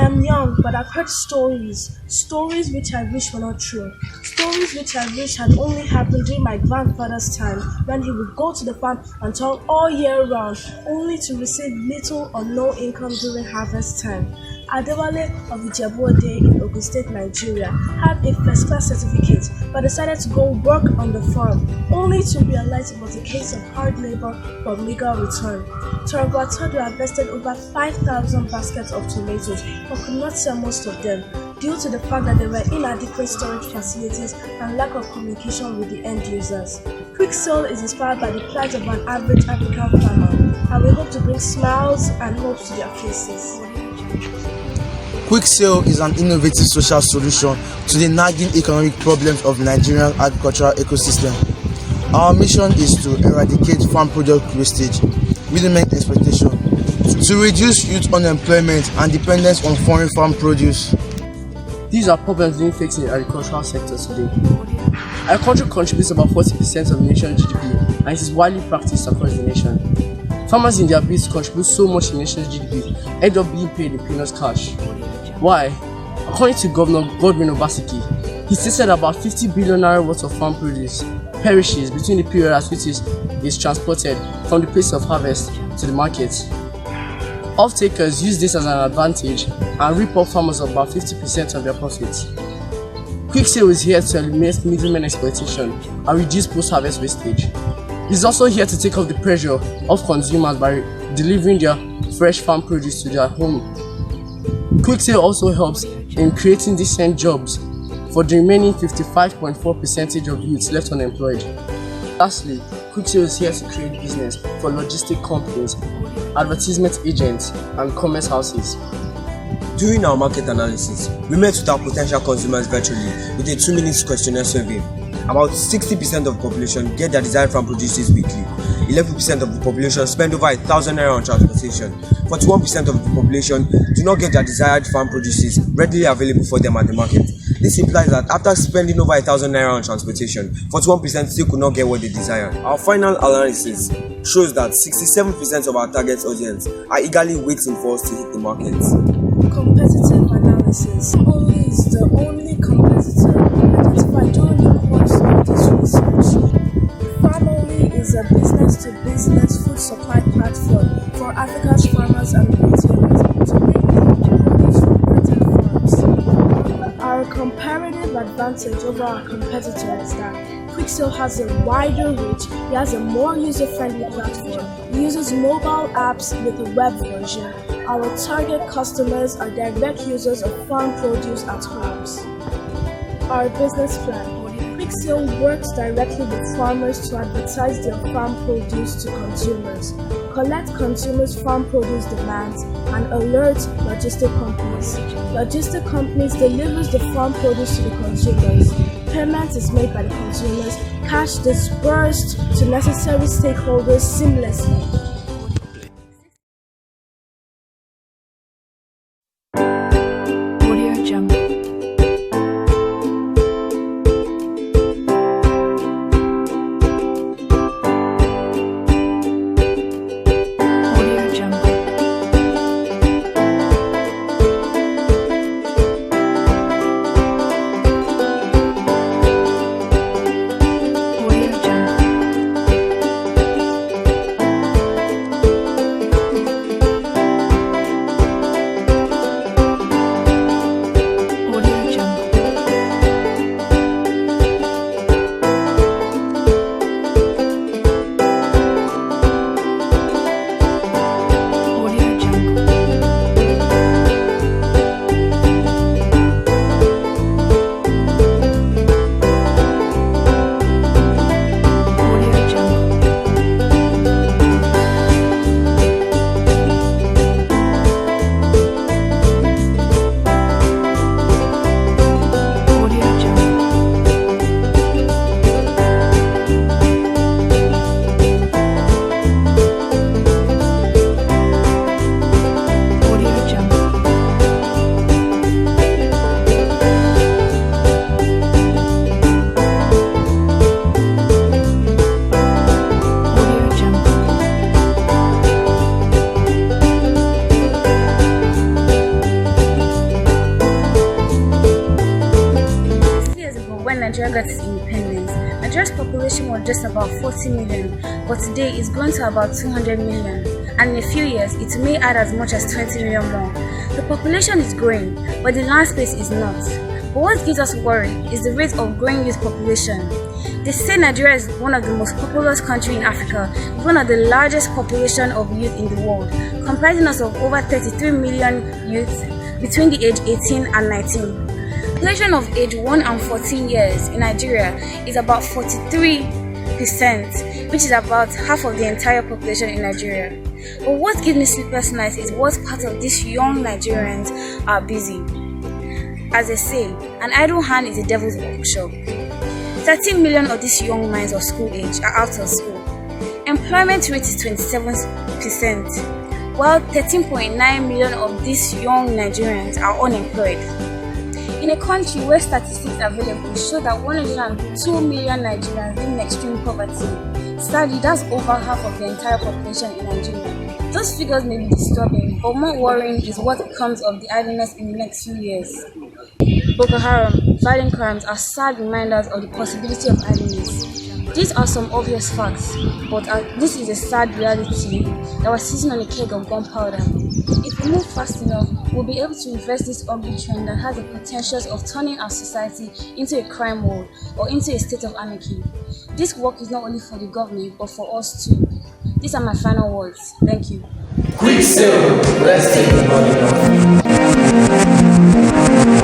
am young, but I've heard stories which I wish were not true, stories which I wish had only happened during my grandfather's time when he would go to the farm and toil all year round, only to receive little or no income during harvest time. Adewale of Ijebu-Ode in Ogun State, Nigeria, had a first-class certificate but decided to go work on the farm, only to realize it was a case of hard labor for meager return. Torgwatodo harvested over 5,000 baskets of tomatoes but could not sell most of them due to the fact that there were inadequate storage facilities and lack of communication with the end users. Quicksale is inspired by the plight of an average African farmer, and we hope to bring smiles and hopes to their faces. Quicksale is an innovative social solution to the nagging economic problems of Nigerian agricultural ecosystem. Our mission is to eradicate farm product wastage, minimize exploitation, to reduce youth unemployment and dependence on foreign farm produce. These are problems being faced in the agricultural sector today. Agriculture contributes about 40% of the nation's GDP and it is widely practiced across the nation. Farmers in their bid to contribute so much to the nation's GDP end up being paid in peanuts cash. Why? According to Governor Godwin Obaseki, he stated about 50 billion naira worth of farm produce perishes between the period at which it is transported from the place of harvest to the market. Off-takers use this as an advantage and rip off farmers of about 50% of their profits. Quicksale is here to eliminate middlemen exploitation and reduce post-harvest wastage. It is also here to take off the pressure of consumers by delivering their fresh farm produce to their home. Quicksale also helps in creating decent jobs for the remaining 55.4% of youths left unemployed. Lastly, Quicksale is here to create business for logistic companies, advertisement agents, and commerce houses. During our market analysis, we met with our potential consumers virtually with a 2-minute questionnaire survey. About 60% of the population get their desired farm produces weekly. 11% of the population spend over 1,000 naira on transportation. 41% of the population do not get their desired farm produces readily available for them at the market. This implies that after spending over 1,000 naira on transportation, 41% still could not get what they desire. Our final analysis shows that 67% of our target audience are eagerly waiting for us to hit the market. Competitive analysis. Only is the only competitor identified during the course of this research. Family is a business-to-business food supply platform for Africa's farmers and retailers to bring in produce from better farms. Our comparative advantage over our competitor is that Quicksale has a wider reach, he has a more user-friendly platform, he uses mobile apps with a web version. Our target customers are direct users of farm produce at homes. Our business plan. Quicksale works directly with farmers to advertise their farm produce to consumers, collect consumers' farm produce demands, and alert logistic companies. Logistic companies delivers the farm produce to the consumers. Payment is made by the consumers, cash disbursed to necessary stakeholders seamlessly. 40 million, but today it's grown to about 200 million, and in a few years it may add as much as 20 million more. The population is growing, but the land space is not. But what gives us worry is the rate of growing youth population. They say Nigeria is one of the most populous countries in Africa, with one of the largest population of youth in the world, comprising us of over 33 million youth between the age 18 and 19. Population of age 1 and 14 years in Nigeria is about 43%, which is about half of the entire population in Nigeria. But what gives me sleepless nights is what part of these young Nigerians are busy. As they say, an idle hand is a devil's workshop. 13 million of these young minds of school age are out of school. Employment rate is 27%, while 13.9 million of these young Nigerians are unemployed. In a country where statistics available show that 102 million Nigerians live in extreme poverty, sadly that's over half of the entire population in Nigeria. Those figures may be disturbing, but more worrying is what comes of the idleness in the next few years. Boko Haram, violent crimes are sad reminders of the possibility of idleness. These are some obvious facts, but this is a sad reality that was sitting on a keg of gunpowder. If we move fast enough, we'll be able to reverse this ugly trend that has the potential of turning our society into a crime world or into a state of anarchy. This work is not only for the government, but for us too. These are my final words. Thank you. Quicksale, let's take the money now.